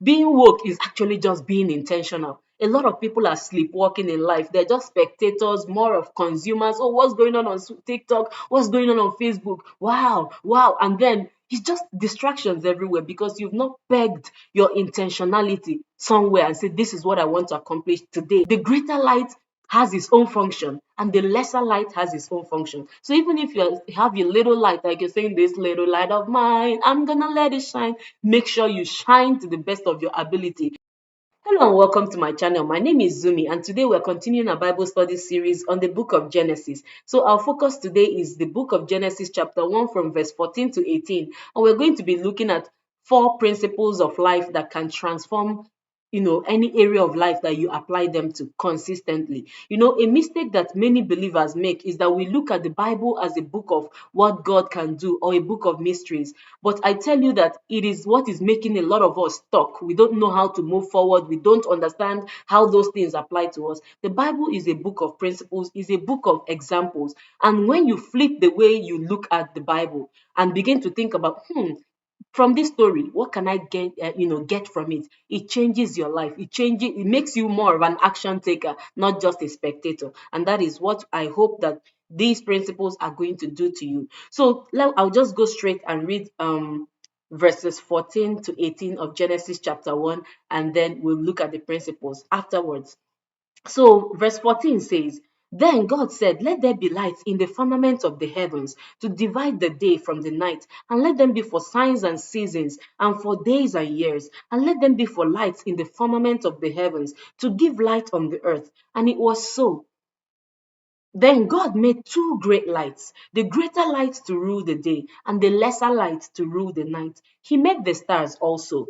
Being woke is actually just being intentional. A lot of people are sleepwalking in life. They're just spectators, more of consumers. Oh, what's going on TikTok? What's going on Facebook? Wow, wow. And then it's just distractions everywhere because you've not pegged your intentionality somewhere and said, this is what I want to accomplish today. The greater light has its own function and the lesser light has its own function. So even if you have your little light, like you're saying, this little light of mine, I'm gonna let it shine. Make sure you shine to the best of your ability. Hello and welcome to my channel. My name is Zummie and today we're continuing our Bible study series on the book of Genesis. So our focus today is the book of Genesis chapter 1 from verse 14 to 18, and we're going to be looking at four principles of life that can transform any area of life that you apply them to consistently. A mistake that many believers make is that we look at the Bible as a book of what God can do or a book of mysteries. But I tell you that it is what is making a lot of us stuck. We don't know how to move forward. We don't understand how those things apply to us. The Bible is a book of principles, is a book of examples. And when you flip the way you look at the Bible and begin to think about, from this story, what can I get from it? It changes your life. It makes you more of an action taker, not just a spectator. And that is what I hope that these principles are going to do to you. So I'll just go straight and read verses 14 to 18 of Genesis chapter 1, and then we'll look at the principles afterwards. So, verse 14 says, Then God said, Let there be lights in the firmament of the heavens to divide the day from the night, and let them be for signs and seasons, and for days and years, and let them be for lights in the firmament of the heavens to give light on the earth. And it was so. Then God made two great lights, the greater light to rule the day, and the lesser light to rule the night. He made the stars also.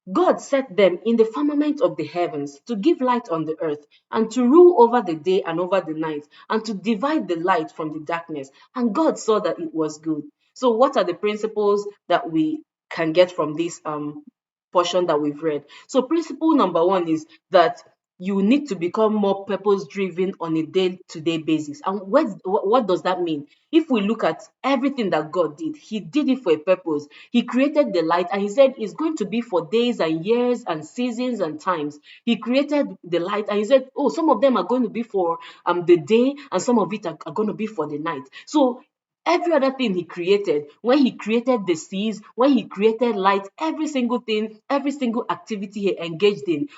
God set them in the firmament of the heavens to give light on the earth, and to rule over the day and over the night, and to divide the light from the darkness. And God saw that it was good. So, what are the principles that we can get from this portion that we've read? So, principle number one is that you need to become more purpose driven on a day to day basis. And what does that mean? If we look at everything that God did, He did it for a purpose. He created the light and He said it's going to be for days and years and seasons and times. He created the light and He said, oh, some of them are going to be for the day and some of it are going to be for the night. So every other thing He created, when He created the seas, when He created light, every single thing, every single activity He engaged in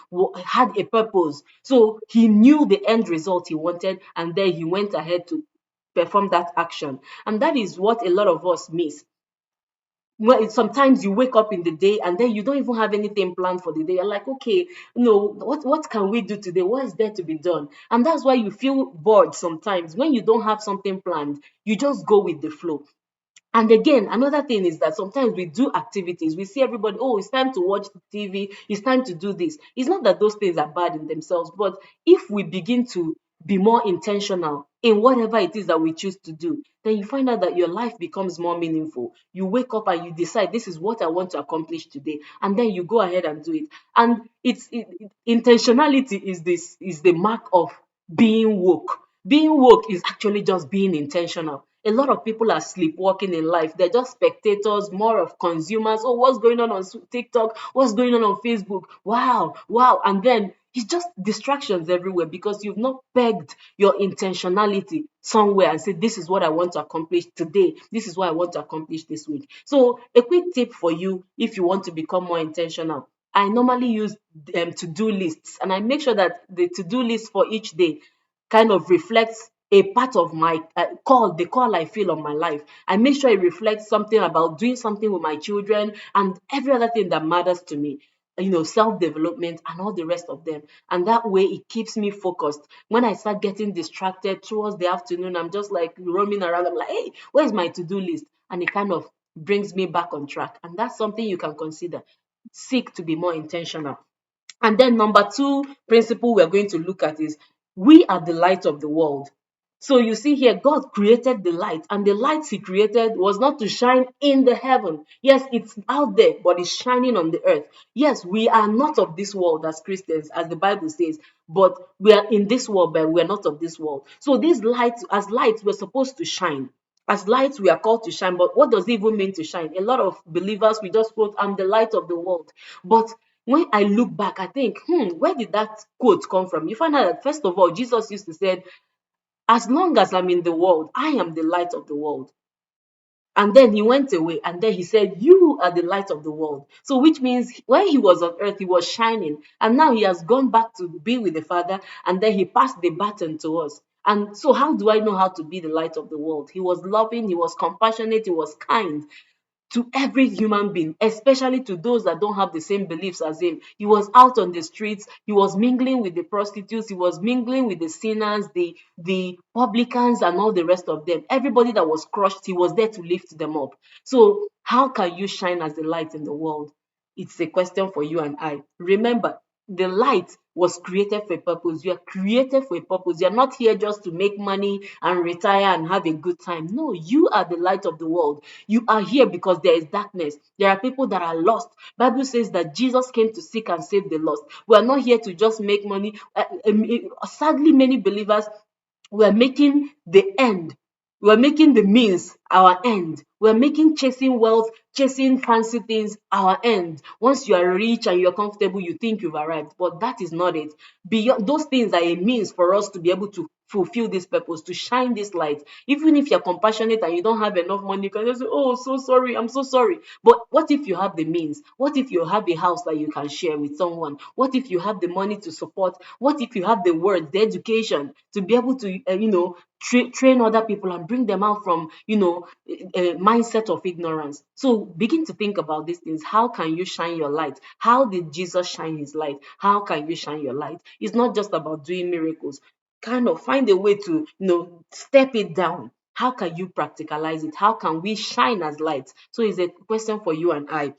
had a purpose. So He knew the end result He wanted, and then He went ahead to perform that action. And that is what a lot of us miss. Well, sometimes you wake up in the day and then you don't even have anything planned for the day. You're like, okay, what can we do today? What is there to be done? And that's why you feel bored sometimes. When you don't have something planned, you just go with the flow. And again, another thing is that sometimes we do activities. We see everybody, oh, it's time to watch TV, it's time to do this. It's not that those things are bad in themselves, but if we begin to be more intentional in whatever it is that we choose to do, then you find out that your life becomes more meaningful. You wake up and you decide, this is what I want to accomplish today, and then you go ahead and do it. And intentionality is the mark of being woke. Being woke is actually just being intentional. A lot of people are sleepwalking in life. They're just spectators, more of consumers. Oh, what's going on TikTok? What's going on Facebook? Wow, wow. And then it's just distractions everywhere because you've not pegged your intentionality somewhere and said, this is what I want to accomplish today. This is what I want to accomplish this week. So, a quick tip for you if you want to become more intentional. I normally use to-do lists, and I make sure that the to-do list for each day kind of reflects a part of my the call I feel on my life. I make sure it reflects something about doing something with my children and every other thing that matters to me. Self-development and all the rest of them. And that way it keeps me focused. When I start getting distracted towards the afternoon, I'm just like roaming around. I'm like, hey, where's my to-do list? And it kind of brings me back on track. And that's something you can consider. Seek to be more intentional. And then number two principle we're going to look at is we are the light of the world. So you see here, God created the light, and the light He created was not to shine in the heaven. Yes, it's out there, but it's shining on the earth. Yes, we are not of this world as Christians, as the Bible says, but we are in this world, but we are not of this world. So these lights, as lights, we're supposed to shine. As lights, we are called to shine. But what does it even mean to shine? A lot of believers, we just quote, I'm the light of the world. But when I look back, I think, where did that quote come from? You find out that first of all, Jesus used to say, as long as I'm in the world, I am the light of the world. And then he went away and then he said, you are the light of the world. So, which means when he was on earth, he was shining. And now he has gone back to be with the Father and then he passed the baton to us. And so, how do I know how to be the light of the world? He was loving, he was compassionate, he was kind to every human being, especially to those that don't have the same beliefs as him. He was out on the streets, he was mingling with the prostitutes, he was mingling with the sinners, the publicans, and all the rest of them. Everybody that was crushed, he was there to lift them up. So, how can you shine as a light in the world? It's a question for you and I. Remember, the light was created for a purpose. You are created for a purpose. You're not here just to make money and retire and have a good time. No, you are the light of the world. You are here because there is darkness. There are people that are lost. Bible says that Jesus came to seek and save the lost. We are not here to just make money. Sadly, many believers were making the end. We're making the means our end. We're making chasing wealth, chasing fancy things our end. Once you are rich and you're comfortable, you think you've arrived, but that is not it. Beyond those things are a means for us to be able to fulfill this purpose, to shine this light. Even if you're compassionate and you don't have enough money, you can just say, oh, so sorry, I'm so sorry. But what if you have the means? What if you have a house that you can share with someone? What if you have the money to support? What if you have the words, the education to be able to, train other people and bring them out from, a mindset of ignorance? So begin to think about these things. How can you shine your light? How did Jesus shine his light? How can you shine your light? It's not just about doing miracles. Kind of find a way to, step it down. How can you practicalize it? How can we shine as lights? So it's a question for you and I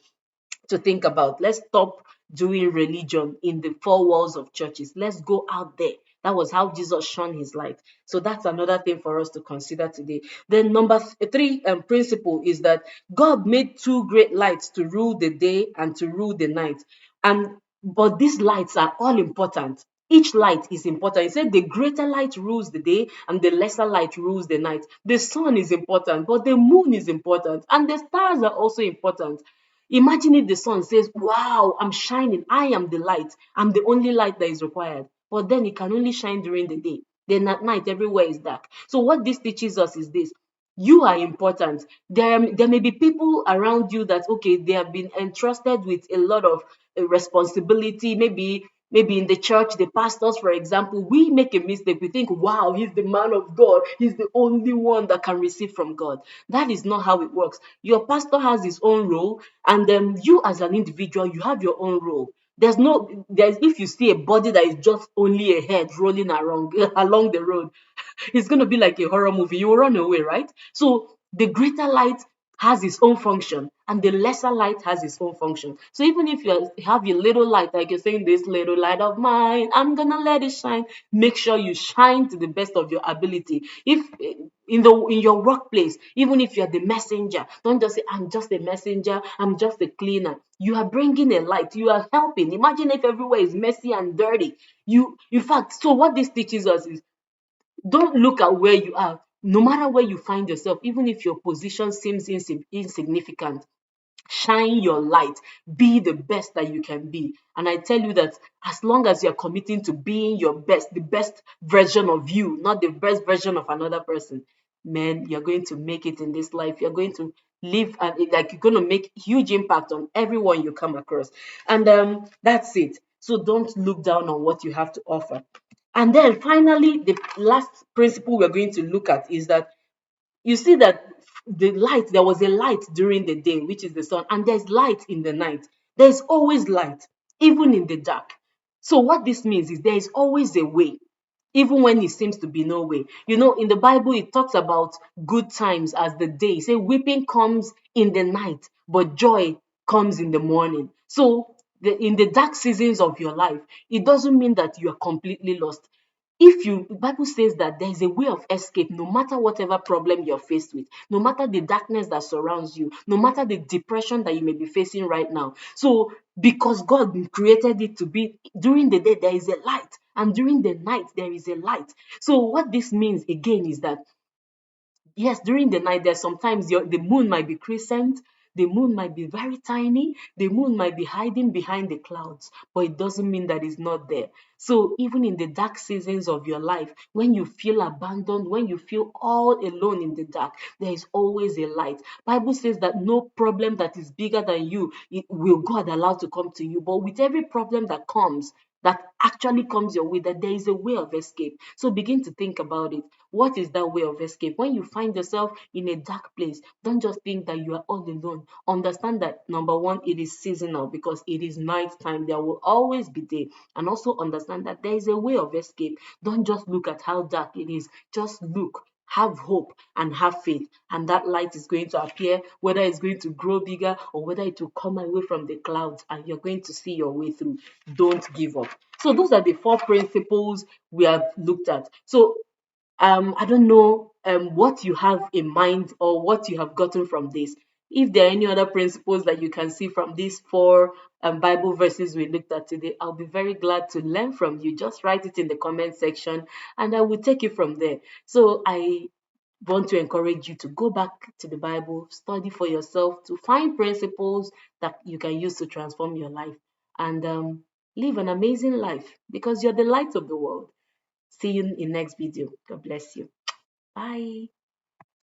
to think about. Let's stop doing religion in the four walls of churches. Let's go out there. That was how Jesus shone his light. So that's another thing for us to consider today. Then number three principle is that God made two great lights to rule the day and to rule the night. And but these lights are all important. Each light is important. He said the greater light rules the day and the lesser light rules the night. The sun is important, but the moon is important, and the stars are also important. Imagine if the sun says, wow, I'm shining. I am the light. I'm the only light that is required. But then it can only shine during the day. Then at night, everywhere is dark. So what this teaches us is this. You are important. There may be people around you that, okay, they have been entrusted with a lot of responsibility. Maybe in the church, the pastors, for example, we make a mistake. We think, wow, he's the man of God. He's the only one that can receive from God. That is not how it works. Your pastor has his own role, and then you as an individual, you have your own role. There's if you see a body that is just only a head rolling around along the road, it's going to be like a horror movie. You will run away, right? So the greater light has its own function and the lesser light has its own function. So even if you have your little light, like you're saying, this little light of mine, I'm gonna let it shine. Make sure you shine to the best of your ability. If in your workplace, even if you're the messenger, don't just say, I'm just a messenger, I'm just a cleaner. You are bringing a light, you are helping. Imagine if everywhere is messy and dirty. In fact, so what this teaches us is, don't look at where you are. No matter where you find yourself, even if your position seems insignificant, shine your light. Be the best that you can be. And I tell you that as long as you're committing to being your best, the best version of you, not the best version of another person, man, you're going to make it in this life. You're going to live and like you're going to make huge impact on everyone you come across. And that's it. So don't look down on what you have to offer. And then finally, the last principle we're going to look at is that you see that there was a light during the day, which is the sun, and there's light in the night. There's always light, even in the dark. So what this means is there is always a way, even when it seems to be no way. In the Bible, it talks about good times as the day. Say weeping comes in the night, but joy comes in the morning. So in the dark seasons of your life, it doesn't mean that you are completely lost. The Bible says that there is a way of escape no matter whatever problem you're faced with, no matter the darkness that surrounds you, no matter the depression that you may be facing right now. So because God created it to be during the day, there is a light, and during the night, there is a light. So what this means again is that yes, during the night, there's sometimes the moon might be crescent, The moon might be very tiny, the moon might be hiding behind the clouds, but it doesn't mean that it's not there. So even in the dark seasons of your life, when you feel abandoned, when you feel all alone in the dark, there is always a light. Bible says that no problem that is bigger than you will God allow to come to you. But with every problem that comes, that actually comes your way, that there is a way of escape. So begin to think about it. What is that way of escape? When you find yourself in a dark place, don't just think that you are all alone. Understand that number one, it is seasonal because it is night time. There will always be day. And also understand that there is a way of escape. Don't just look at how dark it is. Just look, have hope and have faith, and that light is going to appear, whether it's going to grow bigger or whether it will come away from the clouds, and you're going to see your way through. Don't give up. So those are the four principles we have looked at. So I don't know what you have in mind or what you have gotten from this. If there are any other principles that you can see from these four Bible verses we looked at today, I'll be very glad to learn from you. Just write it in the comment section and I will take it from there. So I want to encourage you to go back to the Bible, study for yourself, to find principles that you can use to transform your life and live an amazing life because you're the light of the world. See you in next video. God bless you. Bye.